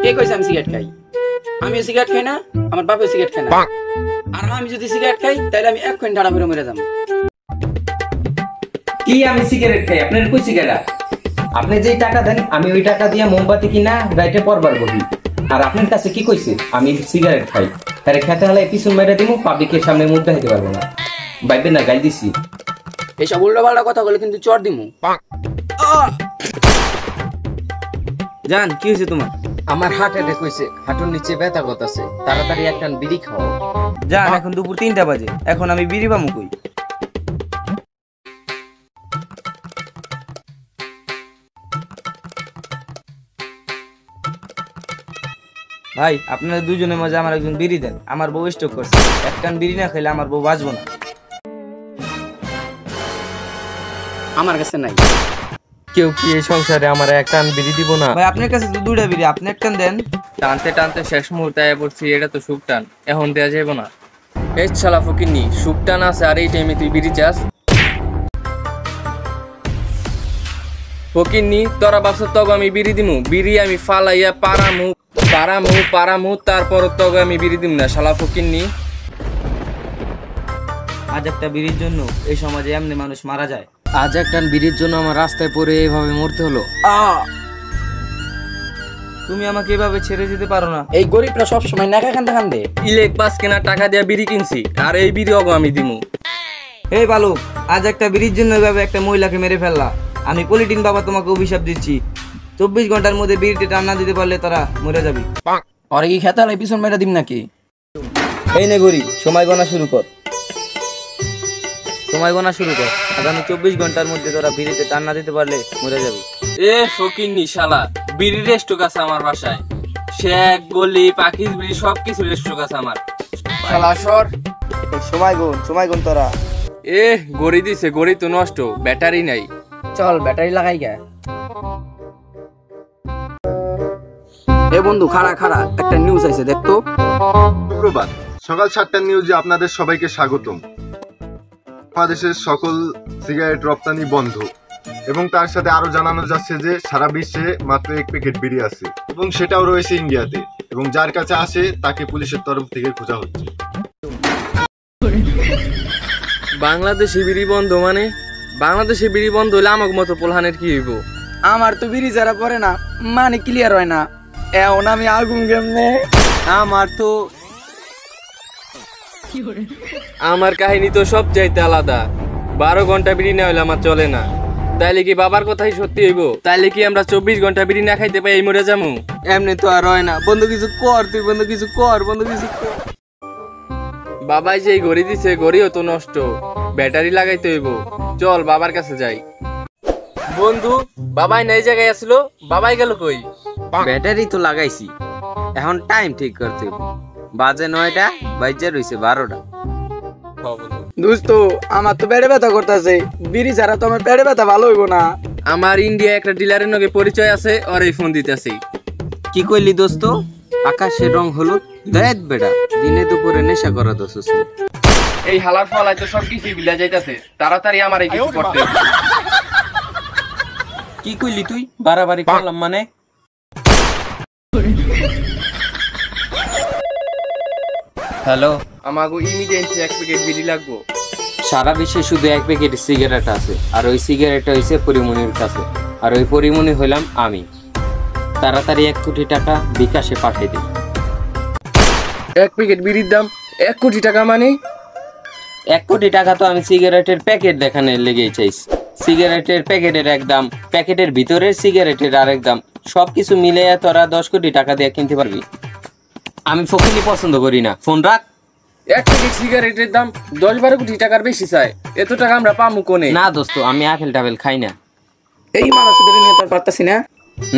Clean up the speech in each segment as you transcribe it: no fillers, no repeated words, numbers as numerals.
কে কইছে আমি সিগারেট খাই? আমিও সিগারেট খাই না, আমার বাপও সিগারেট খায় না। আর আমি যদি সিগারেট খাই তাহলে আমি এক্ষুনি ঠাড়া করে মরে যাবো। কি আমি সিগারেট খাই? আপনার কই সিগারেট? আপনি যেই টাকা দেন আমি ওই টাকা দিয়ে মোমবাতি কিনা রাইটে পরবার করি। আর আপনার কাছে কি কইছে আমি সিগারেট খাই? আরে খেতে হলে পিছন মেরে দিমু, পাবলিকের সামনে মুখ দেখাইতে পারবো না। বাইবে না, গাল দিছি। এইসব উল্টাপাল্টা কথা বলে কিন্তু চড় দিমু। জান কি হয়েছে তোমার? আমার হার্ট অ্যাটাক হয়েছে, হাঁটুর নিচে ব্যথা করতেছে, তাড়াতাড়ি একটা বিড়ি খাও। জান এখন দুপুর 3টা বাজে, এখন আমি বিড়ি পামু কই? ভাই আপনারা দুজনের মাঝে আমার একজন বিড়ি দেন, আমার বউ স্ট্রোক করছে, একটান বিড়ি না খেলে আমার বউ বাঁচবো না। আমার কাছে নাই। কেউ কি এই সংসারে আমার একটান বিড়ি দিব না? ভাই আপনার কাছে তো 2টা বিড়ি, আপনি একটান দেন। টানতে টানতে শেষ মুহূর্তে আয়া পড়ছি, এটা তো সুখ টান, এখন দেয়া যাইব না। এই শালা ফকিন্নি, সুখ টান আছে আর এই টাইমে তুই বিড়ি চাস? ফকিন্নি তোরা ভাবছ তবে আমি বিড়ি দিমু? বিড়ি আমি ফালাইয়া পারামু পারামু পারামু, তারপর তবে আমি বিড়ি দিম না শালা ফকিন্নি। আজ একটা বিড়ির জন্য এই সমাজে এমনি মানুষ মারা যায়। আজ একটা বিড়ির জন্য আমার রাস্তায় পড়ে এইভাবে মরতে হলো। তুমি আমাকে এভাবে ছেড়ে যেতে পারো না। এই গরিবরা সব সময় নাকা কান্দে। ইলেক পাস কেনা টাকা দিয়া বিড়ি কিনছি, আর এই বিড়ি অগো আমি দিমু। এই বালক, আজ একটা বিড়ির জন্য এভাবে একটা মহিলাকে মেরে ফেললা। আমি পলিটিন বাবা তোমাকে অভিশাপ দিচ্ছি, 24 ঘন্টার মধ্যে বিড়িতে টান না দিতে পারলে তারা মরে যাবি। আর কি খেতে হলে পিছন মেরে দিম নাকি? এই নে গরি, সময় গণা শুরু কর। সময় গণা শুরু কর। আগামী 24 ঘন্টার মধ্যে তোরা বিড়িতে টান না দিতে পারলে মরে যাবি। এ ফকিন্নি শালা, বিড়ি রেস্টক আছে আমার বাসায়, শেক গলি পাখির বিড়ি সবকিছু রেস্টক আছে আমার। শালা সর। সময় গুন তোরা। এ গড়ি দিছে, গড়ি তো নষ্ট, ব্যাটারি নাই। চল ব্যাটারি লাগাই গে। এ বন্ধু খাড়া খাড়া, একটা নিউজ আছে দেখতো। সুপ্রভাত, সকাল 7টার নিউজে আপনাদের সবাইকে স্বাগতম। বাংলাদেশের সকল সিগারেট রপ্তানি বন্ধ এবং তার সাথে আরো জানানো যাচ্ছে যে সারা বিশ্বে মাত্র 1 প্যাকেট বিড়ি আছে এবং সেটাও রয়েছে ইন্ডিয়াতে, এবং যার কাছে আসে তাকে পুলিশের তরফ থেকে খোঁজা হচ্ছে। বাংলাদেশে বিড়ি বন্ধ মানে? বাংলাদেশে বিড়ি বন্ধ হলে আমাকে মতো পোলহানের কি হইব? আমার তো বিড়ি যারা পরে না মানে ক্লিয়ার হয় না, এখন আমি আগুন কেমনে? আমার কাহিনী তো সব চাইতে আলাদা। 12 ঘন্টা বিড়ি না হইলে আমার চলে না। তাইলে কি বাবার কথাই সত্যি হইব? তাইলে কি আমরা 24 ঘন্টা বিড়ি না খাইতে পাই এই মরে যামু? এমনি তো আর হয় না। বন্ধু কিছু কর, তুই বন্ধু কিছু কর, বন্ধু কিছু কর। বাবাই যে ঘড়ি দিছে, ঘড়িও তো নষ্ট, ব্যাটারি লাগাইতে হইব। চল বাবার কাছে যাই। বন্ধু বাবাই নাই জায়গায় আসলো, বাবাই গেল কই? ব্যাটারি তো লাগাইছি, এখন টাইম ঠিক করতে হবে। বাজে 9টা, বাজে রইছে 12টা। দোস্ত আমার তো পেটে ব্যথা করতেছে, বিড়ি ছাড়া তো আমার পেটে ব্যথা ভালো হইব না। আমার ইন্ডিয়া একটা ডিলারের নগে পরিচয় আছে, ওর এই ফোন দিতেছি। কি কইলি দোস্ত? আকাশের রং হলুদ, দেখ বেটা দিনে দুপুরে নেশা করা দোস্ত। এই হালার ফলাই তো সবকিছু বিলা যাইতাছে, তাড়াতাড়ি আমার এই কিছু করতে হবে। কি কইলি তুই? বাড়াবাড়ি করলাম মানে? হ্যালো, আমাগো ইমিডিয়েটলি 1 প্যাকেট বিড়ি লাগবো। সারা বিশ্বে শুধু 1 প্যাকেট সিগারেট আছে, আর ওই সিগারেটটা হইছে পরিমণির কাছে, আর ওই পরিমণি হইলাম আমি। তাড়াতাড়ি 1 কোটি টাকা বিকাশে পাঠিয়ে দিই। 1 প্যাকেট বিড়ির দাম 1 কোটি টাকা মানে? 1 কোটি টাকা তো আমি সিগারেটের প্যাকেট দেখানোর লেগেই চাইছি। সিগারেটের প্যাকেটের এক দাম, প্যাকেটের ভিতরের সিগারেটের আরেক দাম, সবকিছু মিলাইয়া তোরা 10 কোটি টাকা দিয়ে কিনতে পারবি। আমি ফকিনি পছন্দ করি না, ফোন রাখ। 1 প্যাকেট সিগারেটের দাম 10-12 কোটি টাকার বেশি চাই, এত টাকা আমরা পামু কোনে? না দোস্ত, আমি আপেল টাপেল খাই না। এই মানুষদের নিয়ে তোর পারতাছি না।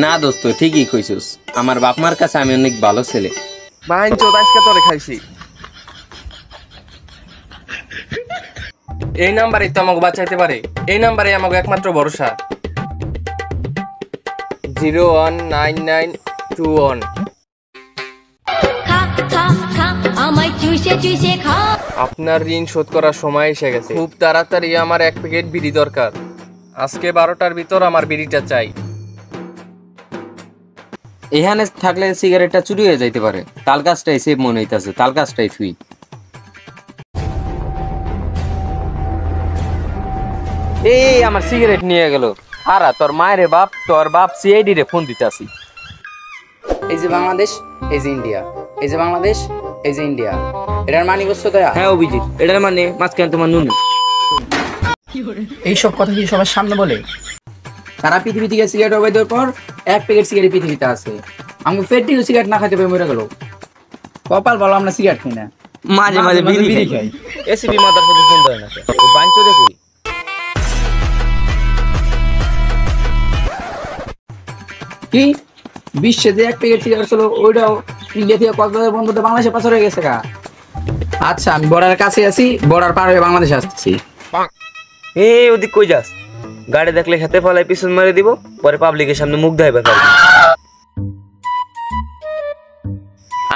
না দোস্ত, ঠিকই কইছিস, আমার বাপ মার কাছে আমি অনেক ভালো ছেলে। বাইন চোদ আজকে তোরে খাইছি। এই নাম্বারে তো আমাকে বাঁচাইতে পারে, এই নাম্বারে আমাকে একমাত্র ভরসা। 019921। আপনার ঋণ শোধ করার সময় এসে গেছে, খুব তাড়াতাড়ি আমার 1 প্যাকেট বিড়ি দরকার। আজকে 12টার ভিতর আমার বিড়িটা চাই। এখানে থাকলে সিগারেটটা চুরি হয়ে যাইতে পারে। তাল গাছটাই সেভ মনে হইতাছে, তাল গাছটাই থুই। এই আমার সিগারেট নিয়ে গেল। আরা তোর মায়ের বাপ, তোর বাপ সিআইডি রে ফোন দিতাছি। এই যে বাংলাদেশ, এই যে ইন্ডিয়া, এই যে বাংলাদেশ, এই যে ইন্ডিয়া, এটার মানে বুঝছো দয়া? হ্যাঁ অভিজিৎ, এটার মানে মাঝখানে তোমার নুন। এইসব কথা কি সবার সামনে বলে? সারা পৃথিবী থেকে সিগারেট অবৈধ পর 1 প্যাকেট সিগারেট পৃথিবীতে আছে। আমি পেটিও সিগারেট না খাইতে পেয়ে মরে গেল। কপাল ভালো আমরা সিগারেট খাই না, মাঝে মাঝে বিড়ি খাই। এসিবি মাদার সাথে ফোন দেয় না, বাঞ্চো দেখি। কি বিশ্বে যে 1 প্যাকেট সিগারেট ছিল ওইটাও ইন্ডিয়া থেকে কক্সবাজার বন্ধুতে বাংলাদেশে পাচার হয়ে গেছে গা। আচ্ছা আমি বর্ডারের কাছে আছি, বর্ডার পার হয়ে বাংলাদেশে আসতেছি। এই ওদিক কই যাস? গাড়ি দেখলে হাতে ফলাই পিছন মারে দিব, পরে পাবলিকের সামনে মুখ দেখাইবা পারবি।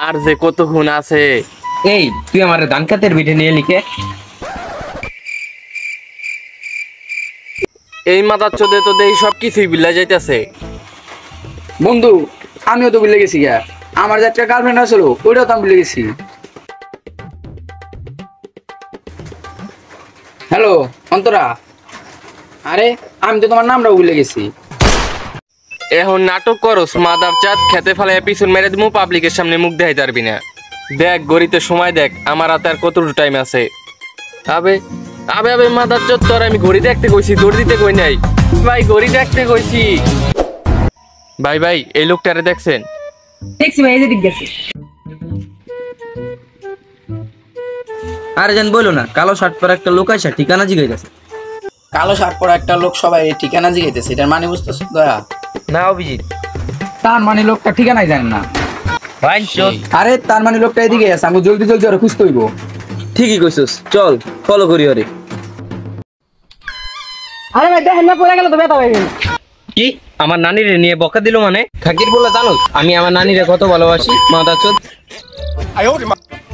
আর যে কতক্ষণ আছে। এই তুই আমার ধান খাতের বিটে নিয়ে লিখে। এই মাদার চোদে তো দেই সবকিছুই বিলা যাইতেছে। বন্ধু আমিও তো ভুলে গেছি গা, আমার যে একটা গার্লফ্রেন্ড আছিল ওইটাও তো আমি ভুলে গেছি। হ্যালো অন্তরা, আরে আমি তো তোমার নামটাও ভুলে গেছি। এখন নাটক করস মাদার চাঁদ, খেতে ফেলে পিছন মেরে দিমু, পাবলিকের সামনে মুখ দেখাই পারবি না। দেখ গড়িতে সময় দেখ, আমার হাতে আর কতটুকু টাইম আছে। আবে আবে আবে মাদার চাঁদ, তোর আমি ঘড়ি দেখতে কইছি, দৌড় দিতে কই নাই ভাই, ঘড়ি দেখতে কইছি। ভাই ভাই এই লোকটারে দেখছেন? দেখছি ভাই, এই যে দিক গেছে। আরে জান বলো না, কালো শার্ট পরা একটা লোক আইসা ঠিকানা জিগাইতেছে। কালো শার্ট পরা একটা লোক সবাই ঠিকানা জিগাইতেছে, এটার মানে বুঝতেছ দয়া? না অভিজিৎ, তার মানে লোকটা ঠিকানাই জানেন না। বাঞ্চো। আরে তার মানে লোকটা এদিকে আছে, আমি জলদি জলদি ওরা খুঁজতে হইব। ঠিকই কইছস, চল ফলো করি ওরে। আরে ভাই দেখেন না, পড়ে গেল তো ব্যথা হয়ে গেল। কি আমার নানিরে নিয়ে বকা দিল মানে? খাকির বলে জানো আমি আমার নানিরে কত ভালোবাসি। মাদার চোদ।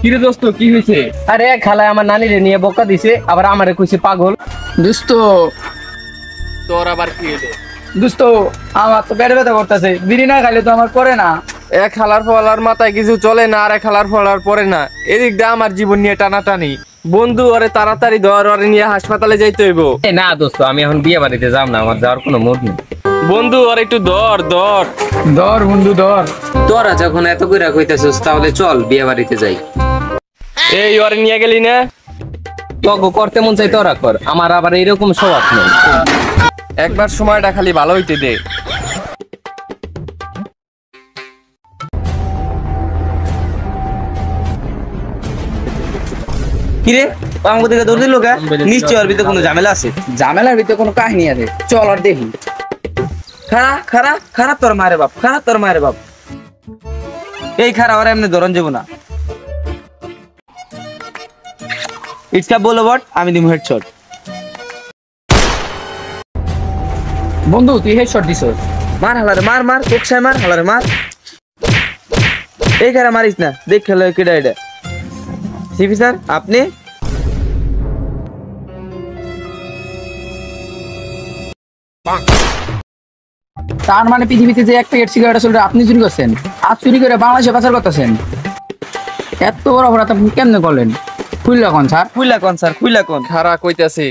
কিরে দোস্ত কি হয়েছে? আরে খালায় আমার নানিরে নিয়ে বকা দিছে, আবার আমারে কইছে পাগল। দোস্ত তোর আবার কি হলো? দোস্ত আমার তো পেটে ব্যথা করতেছে, বিড়ি না খাইলে তো আমার করে না। এক খালার ফলার মাথায় কিছু চলে না, আর এক খালার ফলার পরে না। এদিক দিয়ে আমার জীবন নিয়ে টানাটানি। বন্ধু ওরে তাড়াতাড়ি ধর, ওরে নিয়ে হাসপাতালে যাইতে হইব। না দোস্ত, আমি এখন বিয়ে বাড়িতে যাব না, আমার যাওয়ার কোনো মুড নেই। বন্ধু ওর একটু ধর ধর ধর বন্ধু ধর। তোরা যখন এত কইরা কইতাছিস তাহলে চল বিয়ে বাড়িতে যাই। এই ওরে নিয়ে গেলি না? তোকে করতে মন চাই তোরা কর, আমার আবার এরকম স্বভাব নেই। একবার সময়টা খালি ভালো হইতে দে। কিরে আমাকে দিকে দৌড় দিল কে? নিশ্চয় ওর ভিতরে কোনো ঝামেলা আছে। ঝামেলার ভিতরে কোনো কাহিনী আছে, চল আর দেখি। খারাপ তোর মায়ের বাপ, খারাপ তোর মায়ের বাপ। এই খারাপ আর এমনি ধরন যাব না। ইটস বলো বট, আমি দিম হেডশট। বন্ধু তুই হেডশট দিছস। মার হালারে, মার মার কোকসাই মার হালারে মার। এই খারাপ মারিস না, দেখ খেলো কেডা এটা। সিপি স্যার আপনি? তার মানে পৃথিবীতে যে 1 প্যাকেট সিগারেট আছে আপনি চুরি করছেন, আর চুরি করে বাংলাদেশে পাচার করতেছেন। এত বড় অপরাধ আপনি কেমনে করলেন? খুললা কোন স্যার? খুইলা কোন স্যার, খুইলা কোন? খারা কইতাছে।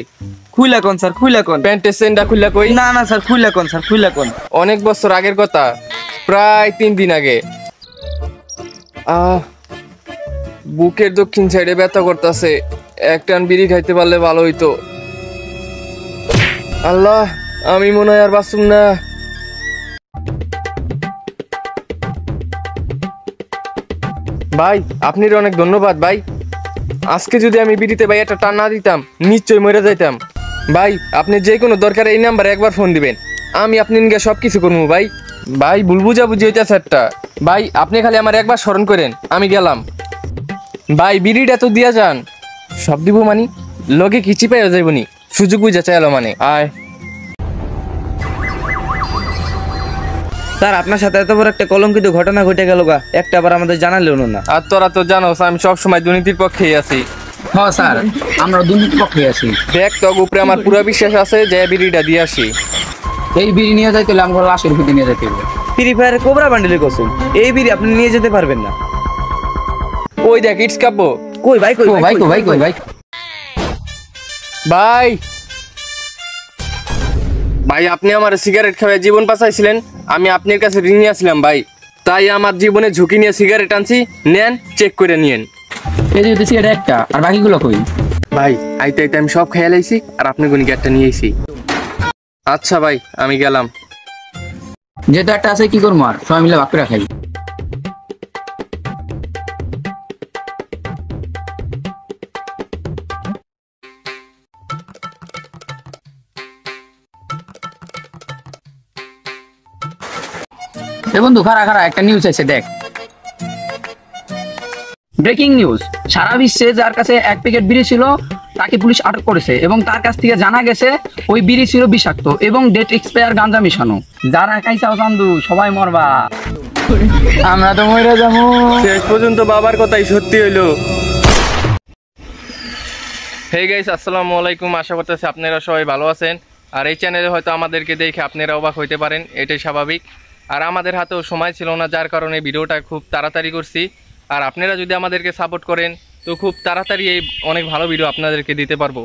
খুইলা কোন স্যার, খুইলা কোন? প্যান্টের চেনটা খুললা কই? না না স্যার, খুইলা কোন স্যার, খুইলা কোন? অনেক বছর আগের কথা, প্রায় 3 দিন আগে। বুকের দক্ষিণ সাইডে ব্যথা করতেছে, এক টান বিড়ি খাইতে পারলে ভালো হইতো। আল্লাহ, আমি মনে হয় আর বাঁচুম না। ভাই আপনার অনেক ধন্যবাদ ভাই। আজকে যদি আমি বিড়িতে ভাই একটা টান না দিতাম, নিশ্চয়ই মরে যাইতাম। ভাই আপনি যে কোনো দরকারে এই নাম্বারে একবার ফোন দিবেন, আমি আপনি নিয়ে সব কিছু করবো ভাই। ভাই ভুল বুঝাবুঝি হইতেছে একটা। ভাই আপনি খালি আমার একবার স্মরণ করেন, আমি গেলাম। ভাই বিড়িটা তো দিয়া যান। সব দিব মানি, লগে কিচি পাইয়া যাইবনি, সুযোগ বুঝা চাইলো মানে। আয় স্যার আপনার সাথে এত বড় একটা কলঙ্কিত ঘটনা ঘটে গেল গা, একটা আবার আমাদের জানালেও না। আর তোরা তো জানোস আমি সব সময় দুর্নীতির পক্ষেই আছি। হ্যাঁ স্যার, আমরা দুর্নীতি পক্ষে আছি। দেখ তো উপরে আমার পুরো বিশ্বাস আছে যে বিড়িটা দিয়ে আসি। এই বিড়ি নিয়ে যাইতে হলে আমাকে লাশের ভিতরে নিয়ে যেতে হবে। ফ্রি ফায়ার কোবরা বান্ডেলের কসম, এই বিড়ি আপনি নিয়ে যেতে পারবেন না। ওই দেখ ইটস কাব্য। কই ভাই, কই ও ভাই, কই ভাই, কই ভাই? ভাই ভাই আপনি আমার সিগারেট খাওয়ায় জীবন বাঁচাইছিলেন, আমি আপনার কাছে ঋণ নিয়েছিলাম ভাই, তাই আমার জীবনে ঝুঁকি নিয়ে সিগারেট আনছি, নেন চেক করে নিয়েন। এই যে দিছি এটা একটা, আর বাকিগুলো কই? ভাই আইতে আইতে আমি সব খেয়াল আইছি, আর আপনি গুনি একটা নিয়ে আইছি। আচ্ছা ভাই আমি গেলাম। যেটা একটা আছে কি করবো, আর সবাই মিলে ভাগ করে খাই। এ বন্ধু, খারা খারা একটা নিউজ আছে দেখ। ব্রেকিং নিউজ, সারা বিশ্বে যার কাছে 1 প্যাকেট বিড়ি ছিল তাকে পুলিশ আটক করেছে এবং তার কাছ থেকে জানা গেছে ওই বিড়ি ছিল বিষাক্ত এবং ডেট এক্সপায়ার গাঁজা মিশানো। যারা খাইছাও চান্দু সবাই মরবা, আমরা তো মরে যাবো। শেষ পর্যন্ত বাবার কথাই সত্যি হইলো। হে গাইস, আসসালামু আলাইকুম। আশা করতেছি আপনারা সবাই ভালো আছেন। আর এই চ্যানেলে হয়তো আমাদেরকে দেখে আপনারা অবাক হইতে পারেন, এটাই স্বাভাবিক। আর আমাদের হাতেও সময় ছিল না, যার কারণে ভিডিওটা খুব তাড়াতাড়ি করছি। আর আপনারা যদি আমাদেরকে সাপোর্ট করেন তো খুব তাড়াতাড়ি এই অনেক ভালো ভিডিও আপনাদেরকে দিতে পারবো।